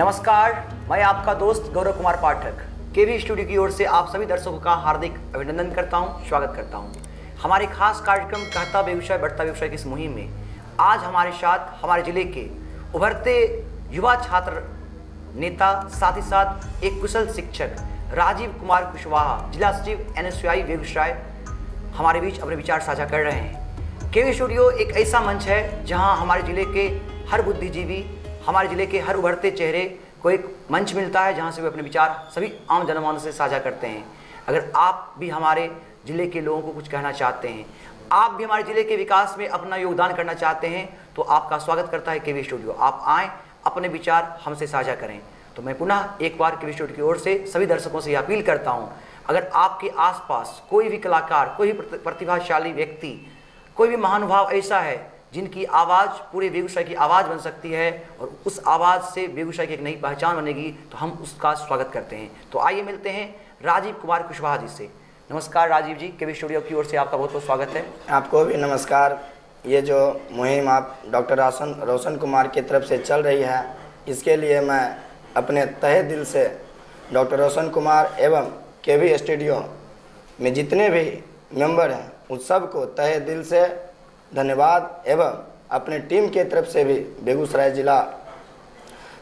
नमस्कार, मैं आपका दोस्त गौरव कुमार पाठक केवी स्टूडियो की ओर से आप सभी दर्शकों का हार्दिक अभिनंदन करता हूं, स्वागत करता हूं। हमारे खास कार्यक्रम कहता बेगूसराय बढ़ता बेगूसराय की इस मुहिम में आज हमारे साथ हमारे जिले के उभरते युवा छात्र नेता, साथ ही साथ एक कुशल शिक्षक राजीव कुमार कुशवाहा, जिला सचिव NSUI बेगूसराय हमारे बीच अपने विचार साझा कर रहे हैं। केवी स्टूडियो एक ऐसा मंच है जहां हमारे जिले के हर बुद्धिजीवी, हमारे जिले के हर उभरते चेहरे को एक मंच मिलता है जहां से वे अपने विचार सभी आम जनमानस से साझा करते हैं। अगर आप भी हमारे जिले के लोगों को कुछ कहना चाहते हैं, आप भी हमारे जिले के विकास में अपना योगदान करना चाहते हैं, तो आपका स्वागत करता है केवी स्टूडियो। आप आएँ, अपने विचार हमसे साझा करें। तो मैं पुनः एक बार केवी स्टूडियो की ओर से सभी दर्शकों से अपील करता हूं, अगर आपके आसपास कोई भी कलाकार, कोई भी प्रतिभाशाली व्यक्ति, कोई भी महानुभाव ऐसा है जिनकी आवाज़ पूरे बेगूसराय की आवाज़ बन सकती है और उस आवाज़ से बेगूसराय की एक नई पहचान बनेगी, तो हम उसका स्वागत करते हैं। तो आइए मिलते हैं राजीव कुमार कुशवाहा जी से। नमस्कार राजीव जी, केवी स्टूडियो की ओर से आपका बहुत बहुत स्वागत है। आपको भी नमस्कार। ये जो मुहिम आप डॉक्टर रोशन कुमार की तरफ से चल रही है, इसके लिए मैं अपने तहे दिल से डॉक्टर रोशन कुमार एवं केवी स्टूडियो में जितने भी मेंबर हैं उन सबको तहे दिल से धन्यवाद एवं अपने टीम के तरफ से भी बेगूसराय जिला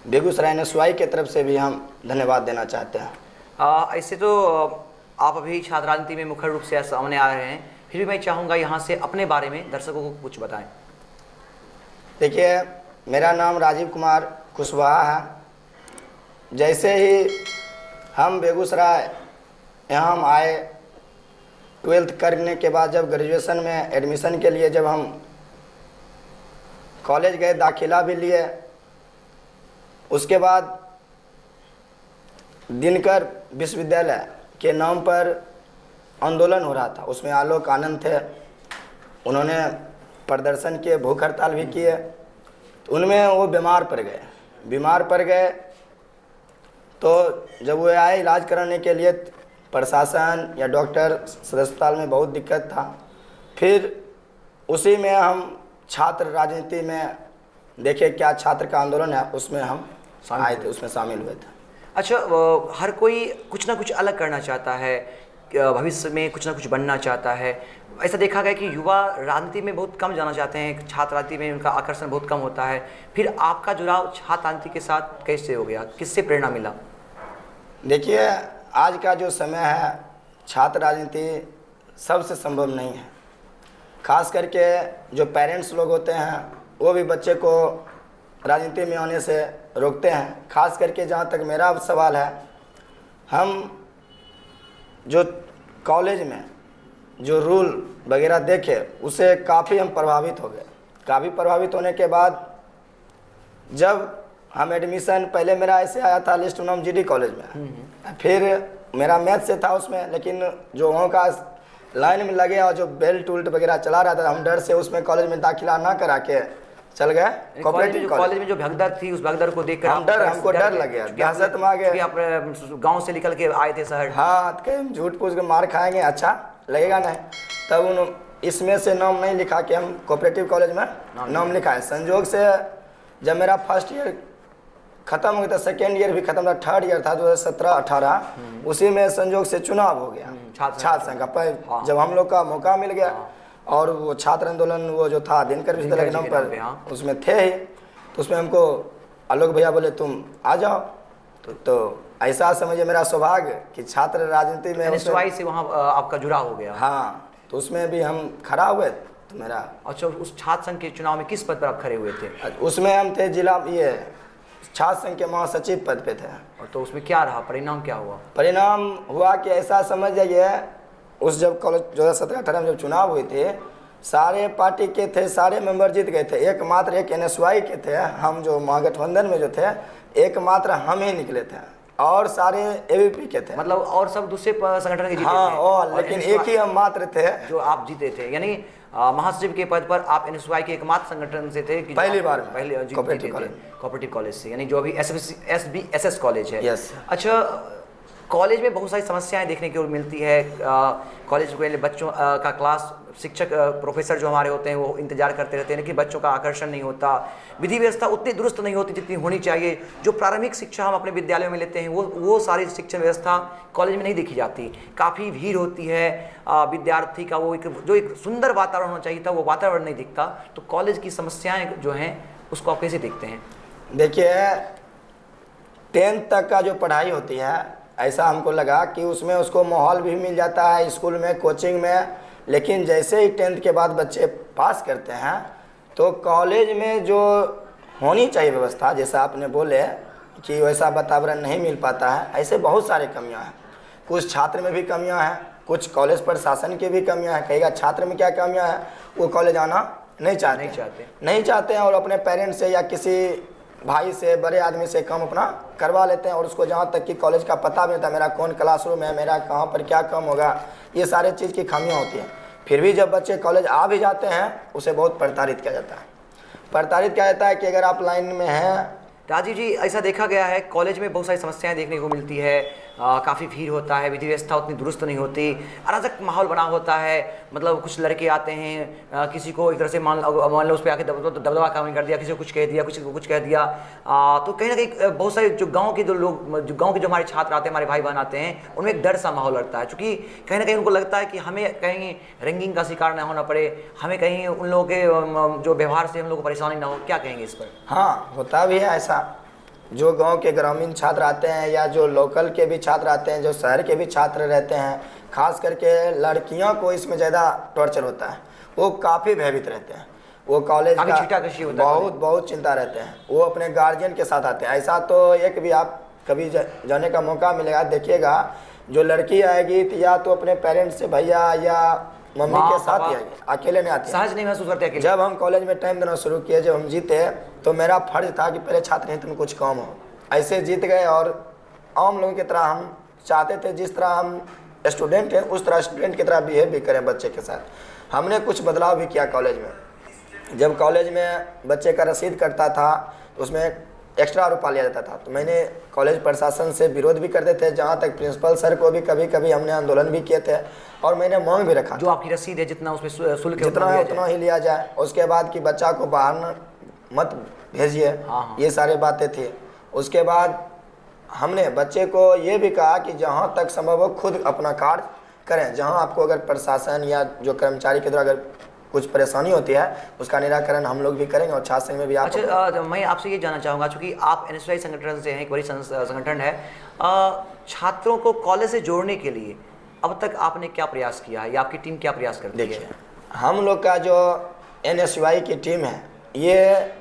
बेगूसराय NSUI के तरफ से भी हम धन्यवाद देना चाहते हैं। ऐसे तो आप अभी छात्र राजनीति में मुख्य रूप से सामने आ रहे हैं, फिर भी मैं चाहूँगा यहाँ से अपने बारे में दर्शकों को कुछ बताएं। देखिए, मेरा नाम राजीव कुमार कुशवाहा है। जैसे ही हम बेगूसराय यहाँ हम आए, 12th करने के बाद जब ग्रेजुएशन में एडमिशन के लिए जब हम कॉलेज गए, दाखिला भी लिए, उसके बाद दिनकर विश्वविद्यालय के नाम पर आंदोलन हो रहा था। उसमें आलोक आनंद थे, उन्होंने प्रदर्शन किए, भूख हड़ताल भी किए। तो उनमें वो बीमार पड़ गए। तो जब वो आए इलाज कराने के लिए, प्रशासन या डॉक्टर अस्पताल में बहुत दिक्कत था। फिर उसी में हम छात्र राजनीति में देखे क्या छात्र का आंदोलन है, उसमें हम आए थे, उसमें शामिल हुए थे। अच्छा, हर कोई कुछ ना कुछ अलग करना चाहता है, भविष्य में कुछ ना कुछ बनना चाहता है। ऐसा देखा गया कि युवा राजनीति में बहुत कम जाना चाहते हैं, छात्र राजनीति में उनका आकर्षण बहुत कम होता है। फिर आपका जुड़ाव छात्र राजनीति के साथ कैसे हो गया, किससे प्रेरणा मिला? देखिए, आज का जो समय है, छात्र राजनीति सबसे संभव नहीं है। खास करके जो पेरेंट्स लोग होते हैं वो भी बच्चे को राजनीति में आने से रोकते हैं। खास करके जहाँ तक मेरा सवाल है, हम जो कॉलेज में जो रूल वगैरह देखे उससे काफ़ी हम प्रभावित हो गए। काफ़ी प्रभावित होने के बाद जब हम एडमिशन, पहले मेरा ऐसे आया था लिस्ट नाम GD कॉलेज में, फिर मेरा मैथ से था उसमें, लेकिन जो वहाँ का लाइन में लगे और जो बेल्ट उल्ट वगैरह चला रहा था, हम डर से उसमें कॉलेज में दाखिला ना करा के चल गए कोऑपरेटिव कॉलेज में। जो भगदड़ थी, उस भगदड़ को देखकर हमको डर लग गया, दहशत में आ गए। आप गाँव से निकल के आए थे शहर। हाँ, कहीं झूठ पूछ के मार खाएंगे, अच्छा लगेगा नहीं। तब इसमें से नाम नहीं लिखा कि हम कोऑपरेटिव कॉलेज में नाम लिखाए। संजोग से जब मेरा फर्स्ट ईयर ख़त्म हो गया था, सेकेंड ईयर भी ख़त्म था, थर्ड ईयर था 2017-18, उसी में संजोग से चुनाव हो गया छात्र संघ का। जब हम लोग का मौका मिल गया और वो छात्र आंदोलन वो जो था दिनकर विश्वविद्यालय के नाम पर, उसमें थे ही, तो उसमें हमको आलोक भैया बोले तुम आ जाओ। तो ऐसा समझिए मेरा सौभाग्य कि छात्र राजनीति में NSUI से वहाँ आपका जुड़ा हो गया। हाँ, तो उसमें भी हम खड़ा हुए। तो मेरा अच्छा, उस छात्र संघ के चुनाव में किस पद पर आप खड़े हुए थे? उसमें हम थे जिला ये छात्र संघ के महासचिव पद पे थे। और तो उसमें क्या रहा, परिणाम क्या हुआ? परिणाम हुआ कि ऐसा समझ जाइए, उस जब कॉलेज 2017-18 में जब चुनाव हुए थे, सारे पार्टी के थे, सारे मेंबर जीत गए थे, एकमात्र एक NSUI के थे। हम जो महागठबंधन में जो थे, एकमात्र हम ही निकले थे और सारे AVP के थे। मतलब और सब दूसरे संगठन के जीते हाँ, थे? और लेकिन एक ही हम मात्र थे जो आप जीते थे। यानी महासचिव के पद पर आप NSUI के एकमात्र संगठन से थे कि पहली बार पहले कोऑपरेटिव कॉलेज से, यानी जो अभी SBSS कॉलेज है। यस। अच्छा, कॉलेज में बहुत सारी समस्याएं देखने की ओर मिलती है। कॉलेज के बच्चों का क्लास शिक्षक प्रोफेसर जो हमारे होते हैं वो इंतजार करते रहते हैं, लेकिन बच्चों का आकर्षण नहीं होता। विधि व्यवस्था उतनी दुरुस्त नहीं होती जितनी होनी चाहिए। जो प्रारंभिक शिक्षा हम अपने विद्यालयों में लेते हैं वो सारी शिक्षण व्यवस्था कॉलेज में नहीं देखी जाती। काफ़ी भीड़ होती है, विद्यार्थी का वो जो एक सुंदर वातावरण होना चाहिए था वो वातावरण नहीं दिखता। तो कॉलेज की समस्याएँ जो हैं उसको आप कैसे देखते हैं? देखिए 10th तक का जो पढ़ाई होती है, ऐसा हमको लगा कि उसमें उसको माहौल भी मिल जाता है स्कूल में, कोचिंग में। लेकिन जैसे ही 10th के बाद बच्चे पास करते हैं तो कॉलेज में जो होनी चाहिए व्यवस्था, जैसा आपने बोले कि वैसा वातावरण नहीं मिल पाता है, ऐसे बहुत सारी कमियां हैं। कुछ छात्र में भी कमियां हैं, कुछ कॉलेज प्रशासन की भी कमियां हैं। कहेगा छात्र में क्या कमियां हैं, वो कॉलेज आना नहीं चाहते हैं और अपने पेरेंट्स से या किसी भाई से, बड़े आदमी से काम अपना करवा लेते हैं। और उसको जहाँ तक कि कॉलेज का पता भी नहीं था, मेरा कौन क्लासरूम है, मेरा कहाँ पर क्या काम होगा, ये सारे चीज़ की खामियाँ होती हैं। फिर भी जब बच्चे कॉलेज आ भी जाते हैं उसे बहुत प्रताड़ित किया जाता है कि अगर आप लाइन में हैं। राजीव जी, ऐसा देखा गया है कॉलेज में बहुत सारी समस्याएं देखने को मिलती है। काफ़ी भीड़ होता है, विधि व्यवस्था उतनी दुरुस्त नहीं होती, अराजक माहौल बना होता है। मतलब कुछ लड़के आते हैं, किसी को एक तरह से मान लो उस पर आके दबदबा काम कर दिया, किसी को कुछ कह दिया, किसी को कुछ कह दिया। तो कहीं ना कहीं बहुत सारे जो गाँव के जो हमारे छात्र आते हैं, हमारे भाई बहन आते हैं, उनमें एक डर सा माहौल लगता है। चूँकि कहीं ना कहीं उनको लगता है कि हमें कहीं रैंकिंग का शिकार ना होना पड़े, हमें कहीं उन लोगों के जो व्यवहार से हम लोग को परेशानी ना हो। क्या कहेंगे इस पर? हाँ, होता भी है ऐसा। जो गांव के ग्रामीण छात्र आते हैं या जो लोकल के भी छात्र आते हैं, जो शहर के भी छात्र रहते हैं, खास करके लड़कियों को इसमें ज़्यादा टॉर्चर होता है। वो काफ़ी भयभीत रहते हैं, वो कॉलेज का बहुत चिंता रहते हैं। वो अपने गार्जियन के साथ आते हैं। ऐसा तो एक भी आप कभी जाने का मौका मिलेगा, देखिएगा जो लड़की आएगी तो या तो अपने पेरेंट्स से, भैया या मम्मी के साथ ही आएगी, अकेले नहीं आती, सहज नहीं महसूस करते अकेले। जब हम कॉलेज में टाइम देना शुरू किए, जब हम जीते, तो मेरा फर्ज था कि पहले छात्र हैं तुम कुछ कम हो। ऐसे जीत गए और आम लोगों की तरह हम चाहते थे, जिस तरह हम स्टूडेंट हैं उस तरह स्टूडेंट की तरह बिहेव भी करें बच्चे के साथ। हमने कुछ बदलाव भी किया कॉलेज में। जब कॉलेज में बच्चे का रसीद कटता था तो उसमें एक्स्ट्रा रुपया लिया जाता था। तो मैंने कॉलेज प्रशासन से विरोध भी करते थे, जहाँ तक प्रिंसिपल सर को भी कभी कभी हमने आंदोलन भी किए थे और मैंने मांग भी रखा, जो आपकी रसीद है जितना उसमें शुल्क जितना है उतना ही लिया जाए। उसके बाद कि बच्चा को बाहर मत भेजिए, ये सारे बातें थी। उसके बाद हमने बच्चे को ये भी कहा कि जहाँ तक संभव हो खुद अपना कार्य करें। जहाँ आपको अगर प्रशासन या जो कर्मचारी के द्वारा अगर कुछ परेशानी होती है उसका निराकरण हम लोग भी करेंगे और छात्र संघ में भी आप। अच्छा, मैं आपसे ये जानना चाहूँगा, चूँकि आप एनएसयूआई संगठन से हैं, एक बड़ी संगठन है, छात्रों को कॉलेज से जोड़ने के लिए अब तक आपने क्या प्रयास किया है या आपकी टीम क्या प्रयास करती है? देखिए, हम लोग का जो एनएसयूआई की टीम है ये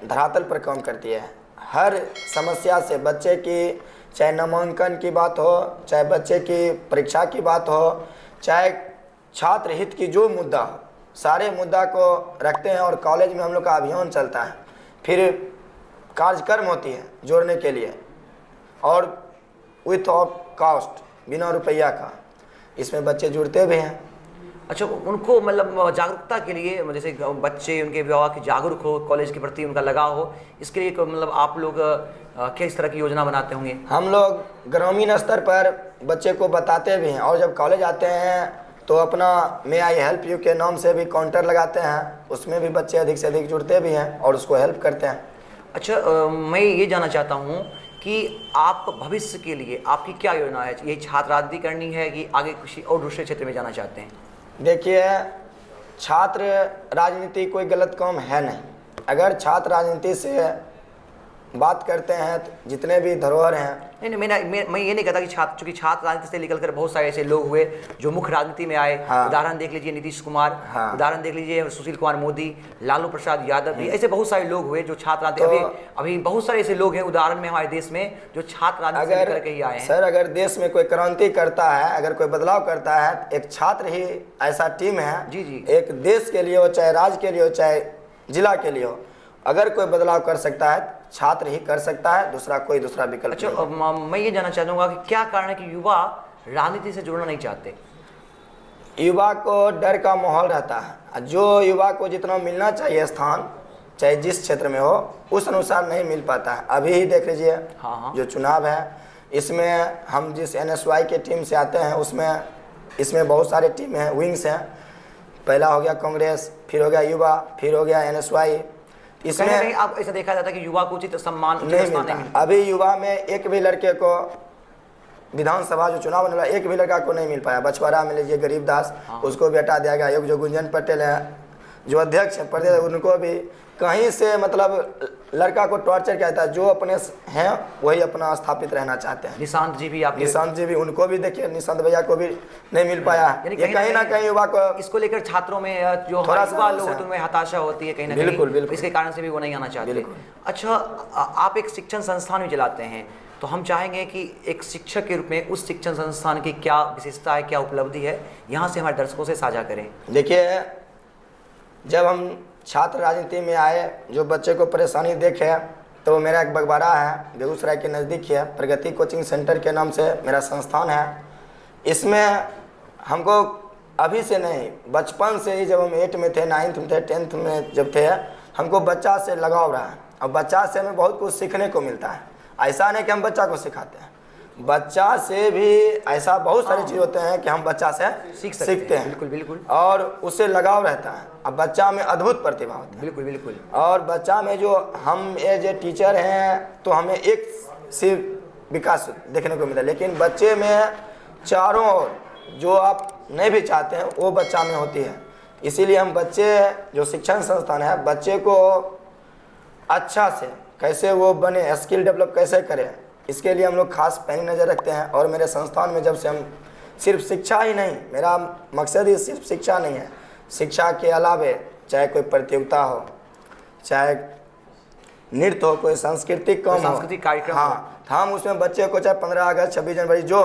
धरातल पर काम करती है। हर समस्या से, बच्चे की चाहे नामांकन की बात हो, चाहे बच्चे की परीक्षा की बात हो, चाहे छात्र हित की जो मुद्दा हो, सारे मुद्दा को रखते हैं और कॉलेज में हम लोग का अभियान चलता है। फिर कार्यक्रम होती है जोड़ने के लिए और विथ ऑफ कॉस्ट, बिना रुपया का, इसमें बच्चे जुड़ते भी हैं। अच्छा, उनको मतलब जागरूकता के लिए, जैसे बच्चे उनके अभिभावक जागरूक हो, कॉलेज के प्रति उनका लगाव हो, इसके लिए मतलब आप लोग किस तरह की योजना बनाते होंगे? हम लोग ग्रामीण स्तर पर बच्चे को बताते भी हैं और जब कॉलेज आते हैं तो अपना मे आई हेल्प यू के नाम से भी काउंटर लगाते हैं, उसमें भी बच्चे अधिक से अधिक जुड़ते भी हैं और उसको हेल्प करते हैं। अच्छा, मैं ये जानना चाहता हूँ कि आप भविष्य के लिए आपकी क्या योजना है? यही छात्र राजनीति करनी है कि आगे किसी और दूसरे क्षेत्र में जाना चाहते हैं? देखिए, छात्र राजनीति कोई गलत काम है नहीं। अगर छात्र राजनीति से बात करते हैं तो जितने भी धरोहर हैं, नहीं, मैं ये नहीं कहता कि चूँकि छात्र राजनीति से निकल कर बहुत सारे ऐसे लोग हुए जो मुख्य राजनीति में आए। उदाहरण देख लीजिए नीतीश कुमार, उदाहरण देख लीजिए सुशील कुमार मोदी, लालू प्रसाद यादव भी, ऐसे बहुत सारे लोग हुए जो छात्र राजनीति। अभी बहुत सारे ऐसे लोग हैं उदाहरण में हमारे देश में जो छात्र राजनीति से निकल के ही आए हैं। सर, अगर देश में कोई क्रांति करता है, अगर कोई बदलाव करता है, एक छात्र ही ऐसा टीम है। जी, एक देश के लिए हो, चाहे राज्य के लिए हो, चाहे जिला के लिए हो, अगर कोई बदलाव कर सकता है छात्र ही कर सकता है, दूसरा विकल्प। अच्छा, मैं ये जानना चाहूँगा कि क्या कारण है कि युवा राजनीति से जुड़ना नहीं चाहते? युवा को डर का माहौल रहता है। जो युवा को जितना मिलना चाहिए स्थान, चाहे जिस क्षेत्र में हो, उस अनुसार नहीं मिल पाता है। अभी ही देख लीजिए, जो चुनाव है, इसमें हम जिस NSY के टीम से आते हैं उसमें इसमें बहुत सारे टीम हैं, विंग्स हैं। पहला हो गया कांग्रेस, फिर हो गया युवा, फिर हो गया NSY। इसमें कहीं आप ऐसा देखा जाता है कि युवा को उचित सम्मान नहीं मिलता। अभी युवा में एक भी लड़के को विधानसभा जो चुनाव होने वाला एक भी लड़का को नहीं मिल पाया। बछवाड़ा में लीजिए गरीबदास, उसको भी हटा दिया गया। एक जो गुंजन पटेल है जो अध्यक्ष हैं प्रदेश, उनको भी कहीं से मतलब लड़का को टॉर्चर किया जाता है। जो अपने हैं वही अपना स्थापित रहना चाहते हैं। निशांत जी भी, आप निशांत जी भी, उनको भी देखिए, निशांत भैया को भी नहीं मिल पाया। ये कहीं ना कहीं युवा को इसको लेकर छात्रों में जो थोड़ा युवा लोग होते हैं उनमें हताशा होती है कहीं ना कहीं। बिल्कुल। इसके कारण से भी वो नहीं आना चाहते। अच्छा, आप एक शिक्षण संस्थान भी चलाते हैं, तो हम चाहेंगे कि एक शिक्षक के रूप में उस शिक्षण संस्थान की क्या विशेषता है, क्या उपलब्धि है, यहाँ से हमारे दर्शकों से साझा करें। देखिए, जब हम छात्र राजनीति में आए, जो बच्चे को परेशानी देखे, तो मेरा एक बगबाड़ा है बेगूसराय के नज़दीक है, प्रगति कोचिंग सेंटर के नाम से मेरा संस्थान है। इसमें हमको अभी से नहीं, बचपन से ही, जब हम 8 में थे, 9th में थे, 10th में जब थे, हमको बच्चा से लगाव रहा है। और बच्चा से हमें बहुत कुछ सीखने को मिलता है। ऐसा नहीं कि हम बच्चा को सिखाते हैं, बच्चा से भी ऐसा बहुत सारी चीज़ होते हैं कि हम बच्चा से सीखते हैं। बिल्कुल। और उससे लगाव रहता है। अब बच्चा में अद्भुत प्रतिभा होती है। बिल्कुल। और बच्चा में जो हम एज ए टीचर हैं तो हमें एक सिर्फ विकास देखने को मिला, लेकिन बच्चे में चारों ओर जो आप नहीं भी चाहते हैं वो बच्चा में होती है। इसीलिए हम बच्चे, जो शिक्षण संस्थान है, बच्चे को अच्छा से कैसे वो बने, स्किल डेवलप कैसे करें, इसके लिए हम लोग खास पैनी नज़र रखते हैं। और मेरे संस्थान में जब से हम सिर्फ शिक्षा ही नहीं, मेरा मकसद ही सिर्फ शिक्षा नहीं है, शिक्षा के अलावे चाहे कोई प्रतियोगिता हो, चाहे नृत्य हो, कोई सांस्कृतिक कार्यक्रम, हाँ, हम उसमें बच्चे को, चाहे 15 अगस्त 26 जनवरी जो,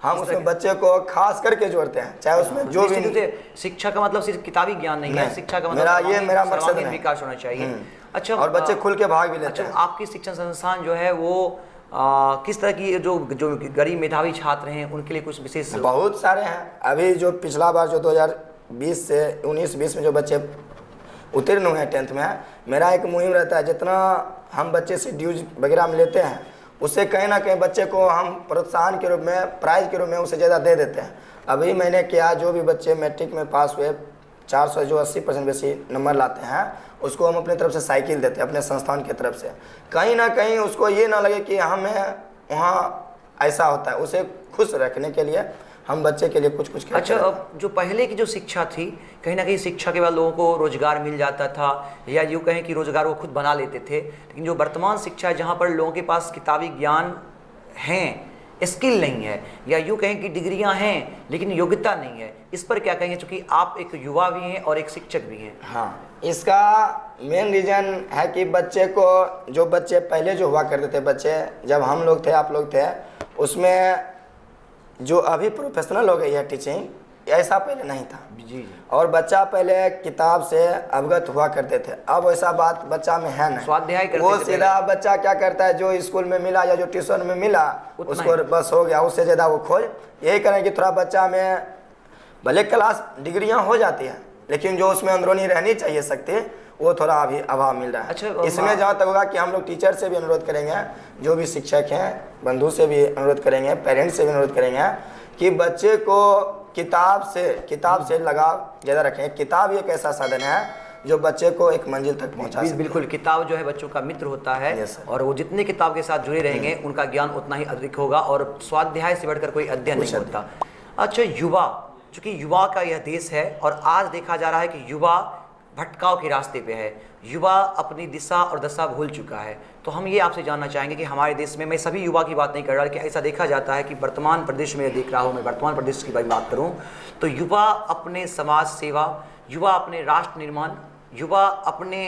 हम उसमें बच्चे को खास करके जोड़ते हैं। चाहे उसमें जो भी, शिक्षा का मतलब सिर्फ किताबी ज्ञान नहीं है, शिक्षा का मतलब मेरा मकसद है विकास होना चाहिए। अच्छा, और बच्चे खुल के भाग भी लेते हैं। आपकी शिक्षण संस्थान जो है वो किस तरह की जो गरीब मेधावी छात्र हैं उनके लिए कुछ विशेष? बहुत सारे हैं। अभी जो पिछला बार जो 2020 से 19-20 में जो बच्चे उत्तीर्ण हुए हैं 10th में, मेरा एक मुहिम रहता है, जितना हम बच्चे से ड्यूज वगैरह में लेते हैं उससे कहीं ना कहीं बच्चे को हम प्रोत्साहन के रूप में, प्राइज के रूप में उसे ज़्यादा दे देते हैं। अभी मैंने किया, जो भी बच्चे मैट्रिक में पास हुए 400 जो 80% बेसी नंबर लाते हैं, उसको हम अपनी तरफ से साइकिल देते हैं, अपने संस्थान की तरफ से। कहीं ना कहीं उसको ये ना लगे कि हमें वहाँ ऐसा होता है, उसे खुश रखने के लिए हम बच्चे के लिए कुछ अच्छा, अब जो पहले की जो शिक्षा थी, कहीं ना कहीं शिक्षा के बाद लोगों को रोजगार मिल जाता था, या यूँ कहें कि रोजगार वो खुद बना लेते थे। लेकिन जो वर्तमान शिक्षा है, जहाँ पर लोगों के पास किताबी ज्ञान हैं, स्किल नहीं है, या यूँ कहें कि डिग्रियां हैं लेकिन योग्यता नहीं है, इस पर क्या कहेंगे? क्योंकि आप एक युवा भी हैं और एक शिक्षक भी हैं। हाँ, इसका मेन रीज़न है कि बच्चे को, जो बच्चे पहले जो हुआ करते थे, बच्चे जब हम लोग थे, आप लोग थे, उसमें जो अभी प्रोफेशनल हो गई है टीचिंग, ऐसा पहले नहीं था। जी। और बच्चा पहले किताब से अवगत हुआ करते थे, अब ऐसा बात बच्चा में है नहीं। स्वाध्याय करते वो सीधा बच्चा क्या करता है, जो स्कूल में मिला या जो ट्यूशन में मिला उसको बस हो गया, उससे ज़्यादा वो खोज यही करें कि थोड़ा बच्चा में भले क्लास डिग्रियां हो जाती हैं, लेकिन जो उसमें अंदरूनी रहनी चाहिए शक्ति, वो थोड़ा अभी अभाव मिल रहा है। अच्छा, इसमें जहाँ तक होगा कि हम लोग टीचर से भी अनुरोध करेंगे, जो भी शिक्षक हैं, बंधु से भी अनुरोध करेंगे, पेरेंट्स से भी अनुरोध करेंगे कि बच्चे को किताब से लगाव ज़्यादा रखें। किताब एक ऐसा साधन है जो बच्चे को एक मंजिल तक पहुंचा सकता है। बिल्कुल, किताब जो है बच्चों का मित्र होता है, और वो जितने किताब के साथ जुड़े रहेंगे उनका ज्ञान उतना ही अधिक होगा, और स्वाध्याय से बढ़कर कोई अध्ययन नहीं होता। अच्छा, युवा, चूँकि युवा का यह देश है और आज देखा जा रहा है कि युवा भटकाव के रास्ते पे है, युवा अपनी दिशा और दशा भूल चुका है। तो हम ये आपसे जानना चाहेंगे कि हमारे देश में, मैं सभी युवा की बात नहीं कर रहा, कि ऐसा देखा जाता है कि वर्तमान प्रदेश में देख रहा हूँ, मैं वर्तमान प्रदेश की बात करूँ तो युवा अपने समाज सेवा, युवा अपने राष्ट्र निर्माण, युवा अपने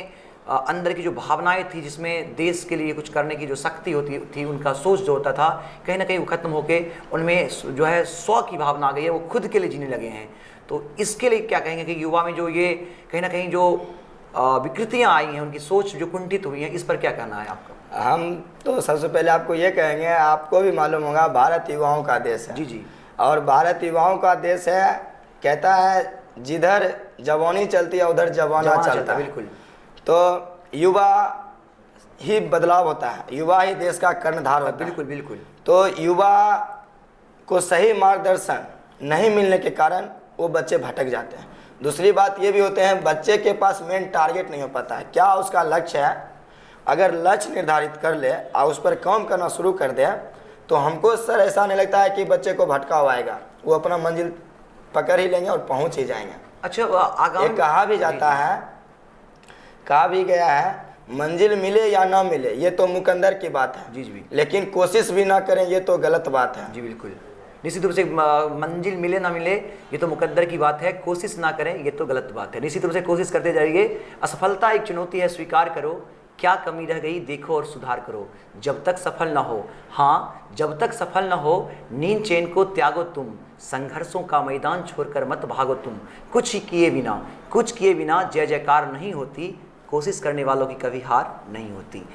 अंदर की जो भावनाएं थी, जिसमें देश के लिए कुछ करने की जो शक्ति होती थी, उनका सोच जो होता था, कहीं ना कहीं वो खत्म होके उनमें जो है स्व की भावना आ गई है, वो खुद के लिए जीने लगे हैं। तो इसके लिए क्या कहेंगे कि युवा में जो ये कहीं ना कहीं जो विकृतियां आई हैं, उनकी सोच जो कुंठित हुई है, इस पर क्या कहना है आपका? हम तो सबसे पहले आपको ये कहेंगे, आपको भी मालूम होगा भारत युवाओं का देश है। जी। और भारत युवाओं का देश है, कहता है जिधर जवानी चलती है उधर जवाना चलता है। बिल्कुल। तो युवा ही बदलाव होता है, युवा ही देश का कर्णधार होता है। बिल्कुल बिल्कुल। तो युवा को सही मार्गदर्शन नहीं मिलने के कारण वो बच्चे भटक जाते हैं। दूसरी बात ये भी होते हैं, बच्चे के पास मेन टारगेट नहीं हो पाता है, क्या उसका लक्ष्य है। अगर लक्ष्य निर्धारित कर ले और उस पर काम करना शुरू कर दे तो हमको सर ऐसा नहीं लगता है कि बच्चे को भटका हुआ आएगा, वो अपना मंजिल पकड़ ही लेंगे और पहुंच ही जाएंगे। अच्छा, आगामी ये कहा भी जाता है, कहा भी गया है, मंजिल मिले या ना मिले ये तो मुकद्दर की बात है, जी जी, लेकिन कोशिश भी ना करें ये तो गलत बात है। जी बिल्कुल। निश्चित रूप से मंजिल मिले ना मिले ये तो मुकद्दर की बात है, कोशिश ना करें ये तो गलत बात है। निश्चित रूप से कोशिश करते जाइए। असफलता एक चुनौती है, स्वीकार करो, क्या कमी रह गई देखो और सुधार करो। जब तक सफल ना हो, हाँ जब तक सफल ना हो, नींद चैन को त्यागो तुम, संघर्षों का मैदान छोड़कर मत भागो तुम। कुछ किए बिना जय जयकार नहीं होती, कोशिश करने वालों की कभी हार नहीं होती।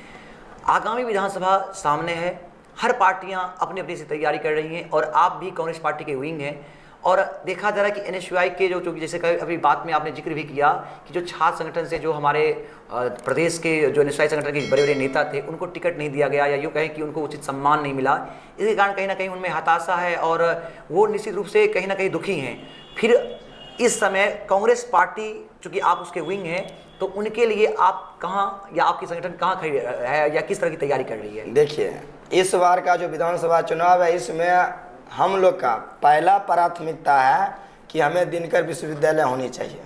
आगामी विधानसभा सामने है, हर पार्टियां अपनी अपनी से तैयारी कर रही हैं और आप भी कांग्रेस पार्टी के विंग हैं। और देखा जा रहा है कि एनएसयूआई के जो जैसे अभी बात में आपने जिक्र भी किया कि जो छात्र संगठन से जो हमारे प्रदेश के जो एनएसयूआई संगठन के बड़े बड़े नेता थे उनको टिकट नहीं दिया गया, या यूँ कहें कि उनको उचित सम्मान नहीं मिला। इसके कारण कहीं ना कहीं उनमें हताशा है और वो निश्चित रूप से कहीं ना कहीं दुखी हैं। फिर इस समय कांग्रेस पार्टी, चूँकि आप उसके विंग हैं, तो उनके लिए आप कहाँ या आपकी संगठन कहाँ खड़ी है या किस तरह की तैयारी कर रही है? देखिए, इस बार का जो विधानसभा चुनाव है इसमें हम लोग का पहला प्राथमिकता है कि हमें दिनकर विश्वविद्यालय होनी चाहिए।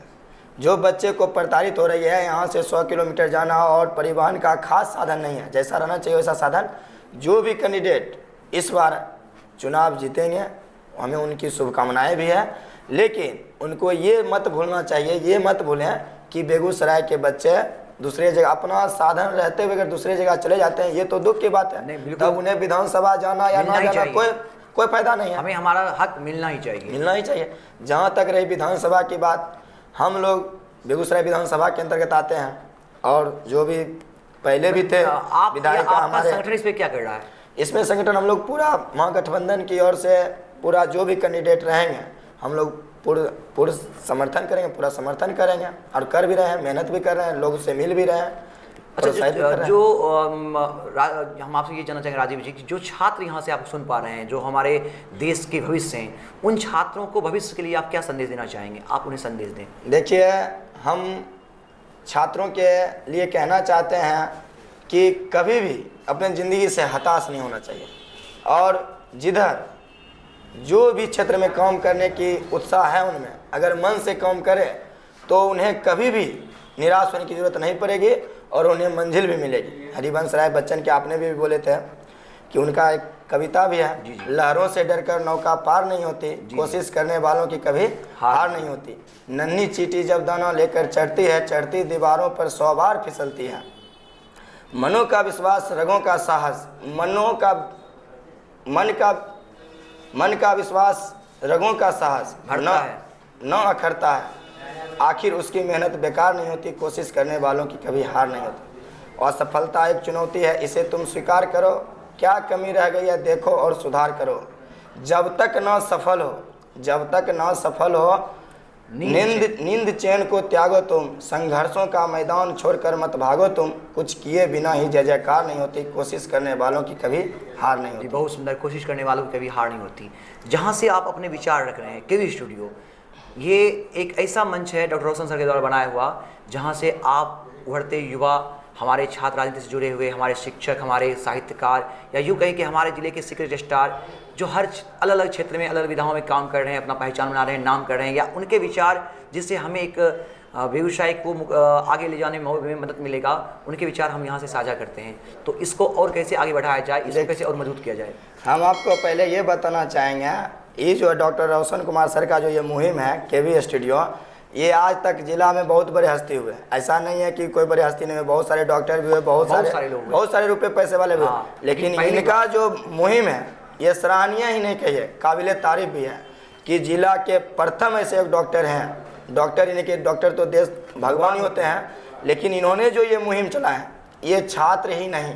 जो बच्चे को प्रताड़ित हो रही है, यहाँ से 100 किलोमीटर जाना और परिवहन का खास साधन नहीं है, जैसा रहना चाहिए वैसा साधन। जो भी कैंडिडेट इस बार चुनाव जीतेंगे हमें उनकी शुभकामनाएं भी है, लेकिन उनको ये मत भूलना चाहिए, ये मत भूलें कि बेगूसराय के बच्चे दूसरे जगह अपना साधन रहते हुए अगर दूसरे जगह चले जाते हैं, ये तो दुख की बात है। तब उन्हें विधानसभा जाना या ना जाना कोई फायदा नहीं है। हमें हमारा हक मिलना ही चाहिए। जहाँ तक रही विधानसभा की बात, हम लोग बेगूसराय विधानसभा के अंतर्गत आते हैं और जो भी पहले भी थे विधायक हमारे, संगठन इस पे क्या कर रहा है? इसमें संगठन हम लोग पूरा महागठबंधन की ओर से पूरा जो भी कैंडिडेट रहेंगे हम लोग पूरा समर्थन करेंगे, पूरा समर्थन करेंगे और कर भी रहे हैं, मेहनत भी कर रहे हैं, लोग से मिल भी रहे हैं। अच्छा, जो हम आपसे ये जानना चाहेंगे राजीव जी, कि जो छात्र यहाँ से आप सुन पा रहे हैं, जो हमारे देश के भविष्य हैं, उन छात्रों को भविष्य के लिए आप क्या संदेश देना चाहेंगे? आप उन्हें संदेश दें। देखिए, हम छात्रों के लिए कहना चाहते हैं कि कभी भी अपने ज़िंदगी से हताश नहीं होना चाहिए और जिधर जो भी क्षेत्र में काम करने की उत्साह है उनमें अगर मन से काम करें तो उन्हें कभी भी निराश होने की ज़रूरत नहीं पड़ेगी और उन्हें मंजिल भी मिलेगी। हरिवंश राय बच्चन के आपने भी बोले थे कि उनका एक कविता भी है, लहरों से डरकर नौका पार नहीं होती, कोशिश करने वालों की कभी हार नहीं होती। नन्ही चींटी जब दाना लेकर चढ़ती है, चढ़ती दीवारों पर 100 बार फिसलती है। मनों का विश्वास, रगों का साहस, मन का विश्वास, रगों का साहस न अखरता है। आखिर उसकी मेहनत बेकार नहीं होती, कोशिश करने वालों की कभी हार नहीं होती। और सफलता एक चुनौती है, इसे तुम स्वीकार करो, क्या कमी रह गई है देखो और सुधार करो। जब तक ना सफल हो नींद चैन को त्यागो तुम, संघर्षों का मैदान छोड़कर मत भागो तुम। कुछ किए बिना ही जय जयकार नहीं होती, कोशिश करने वालों की कभी हार नहीं होती। बहुत सुंदर, कोशिश करने वालों की कभी हार नहीं होती। जहाँ से आप अपने विचार रख रहे हैं, केवी स्टूडियो, ये एक ऐसा मंच है डॉक्टर रोशन सर के द्वारा बनाया हुआ, जहाँ से आप उभरते युवा, हमारे छात्र राजनीति से जुड़े हुए, हमारे शिक्षक, हमारे साहित्यकार, या यूँ कहें कि हमारे ज़िले के सीक्रेट स्टार जो हर अलग अलग क्षेत्र में, अलग अलग विधाओं में काम कर रहे हैं, अपना पहचान बना रहे हैं, नाम कर रहे हैं, या उनके विचार जिससे हमें एक व्यवसाय को आगे ले जाने में मदद मिलेगा, उनके विचार हम यहाँ से साझा करते हैं। तो इसको और कैसे आगे बढ़ाया जाए, इसको कैसे और मजबूत किया जाए? हम आपको पहले ये बताना चाहेंगे, ये जो डॉक्टर रोशन कुमार सर का जो ये मुहिम है केवी स्टूडियो, ये आज तक जिला में बहुत बड़े हस्ती हुए। ऐसा नहीं है कि कोई बड़े हस्ती नहीं हुए, बहुत सारे डॉक्टर भी हुए, बहुत सारे रुपए पैसे वाले भी हुए, लेकिन इनका जो मुहिम है ये सराहनीय ही नहीं कहिए, काबिल तारीफ भी है कि जिला के प्रथम ऐसे एक डॉक्टर हैं। डॉक्टर इनके डॉक्टर तो देश भगवान ही होते हैं, लेकिन इन्होंने जो ये मुहिम चला है, ये छात्र ही नहीं,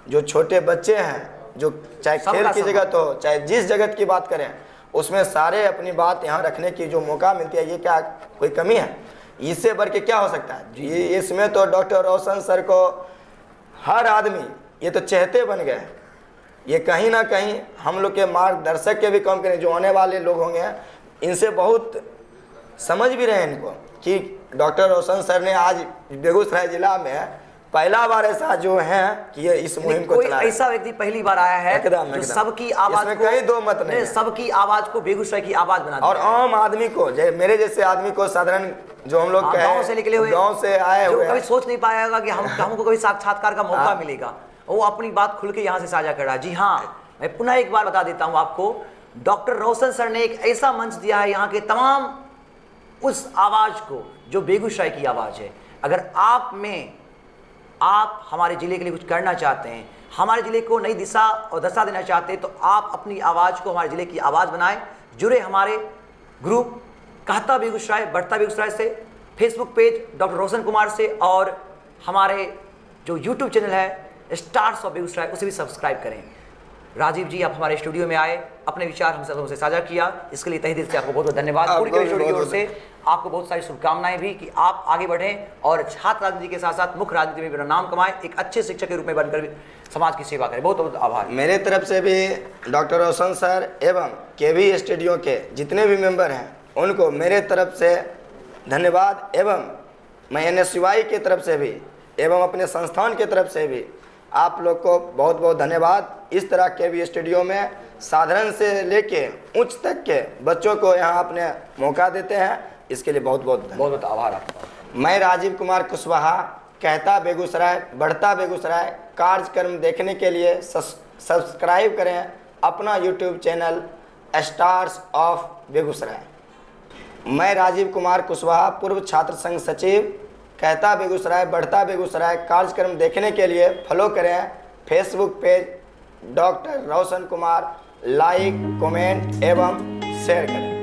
जो छोटे बच्चे हैं, जो चाहे खेल की जगत हो, चाहे जिस जगत की बात करें, उसमें सारे अपनी बात यहाँ रखने की जो मौका मिलती है, ये क्या कोई कमी है? इससे बढ़ के क्या हो सकता है? ये इसमें तो डॉक्टर रोशन सर को हर आदमी ये तो चहेते बन गए। ये कहीं ना कहीं हम लोग के मार्गदर्शक के भी कम करें, जो आने वाले लोग होंगे इनसे बहुत समझ भी रहे हैं इनको कि डॉक्टर रोशन सर ने आज बेगूसराय जिला में पहला बार ऐसा जो है कि ये इस मुहिम को कोई चलाया। ऐसा व्यक्ति पहली बार आया है जो सबकी आवाज इसमें को, कहीं दो मत नहीं है। सबकी आवाज को बेगूसराय की आवाज बना और दिया है। आम आदमी को, मेरे जैसे आदमी को, साधारण जो हम लोग गांव से निकले हुए, गांव से आए जो हुए कभी सोच नहीं पाएगा कि हमको कभी साक्षात्कार का मौका मिलेगा, वो अपनी बात खुल के यहाँ से साझा कर रहा है। जी हाँ, मैं पुनः एक बार बता देता हूँ आपको, डॉक्टर रोशन सर ने एक ऐसा मंच दिया है यहाँ के तमाम उस आवाज को जो बेगूसराय की आवाज है। अगर आप हमारे जिले के लिए कुछ करना चाहते हैं, हमारे जिले को नई दिशा और दशा देना चाहते हैं, तो आप अपनी आवाज़ को हमारे जिले की आवाज़ बनाएं। जुड़े हमारे ग्रुप कहता बेगूसराय बढ़ता बेगूसराय से, Facebook page doctor Roshan Kumar से, और हमारे जो यूट्यूब चैनल है स्टार्स ऑफ बेगूसराय, उसे भी सब्सक्राइब करें। राजीव जी, आप हमारे स्टूडियो में आए, अपने विचार हम सबसे साझा किया, इसके लिए तहे दिल से आपको बहुत बहुत धन्यवाद। पूरी कवि स्टूडियो की ओर से आपको बहुत सारी शुभकामनाएं भी कि आप आगे बढ़ें और छात्र राजनीति के साथ साथ मुख्य राजनीति में भी अपना नाम कमाएं, एक अच्छे शिक्षक के रूप में बनकर समाज की सेवा करें। बहुत बहुत आभार। मेरे तरफ से भी डॉक्टर रोशन सर एवं केवी स्टूडियो के जितने भी मेंबर हैं उनको मेरे तरफ से धन्यवाद, एवं मैं NSUI की तरफ से भी एवं अपने संस्थान की तरफ से भी आप लोग को बहुत बहुत धन्यवाद। इस तरह केवी स्टूडियो में साधारण से लेके उच्च तक के बच्चों को यहाँ अपने मौका देते हैं, इसके लिए बहुत बहुत आभार आपका। मैं राजीव कुमार कुशवाहा, कहता बेगूसराय बढ़ता बेगूसराय कार्यक्रम देखने के लिए सब्सक्राइब करें अपना YouTube channel stars of Begusarai. मैं राजीव कुमार कुशवाहा, पूर्व छात्र संघ सचिव, कहता बेगूसराय बढ़ता बेगूसराय कार्यक्रम देखने के लिए फॉलो करें Facebook page doctor Roshan Kumar, like comment एवं शेयर करें।